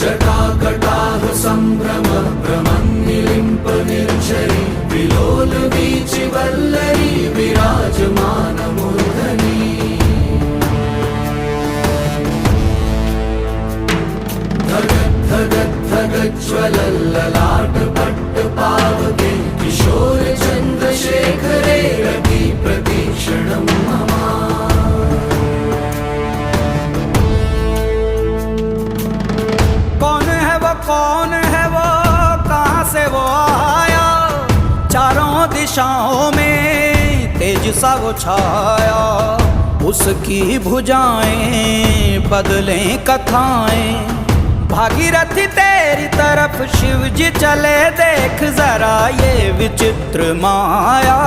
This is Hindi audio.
जटाकटाह सम्भ्रम भ्रमन्निलिम्प निर्झरी विलोल वीचि वल्लरी विराजमान मूर्धनि धगज्ज्वलल्ललाट पट्टपावके किशोर चन्द्रशेखरे रति प्रतीक्षणं मम। कौन है वो कहाँ से वो आया, चारों दिशाओं में तेज सा वो छाया। उसकी भुजाएं बदलें कथाएं, भागीरथी तेरी तरफ शिव जी चले, देख जरा ये विचित्र माया।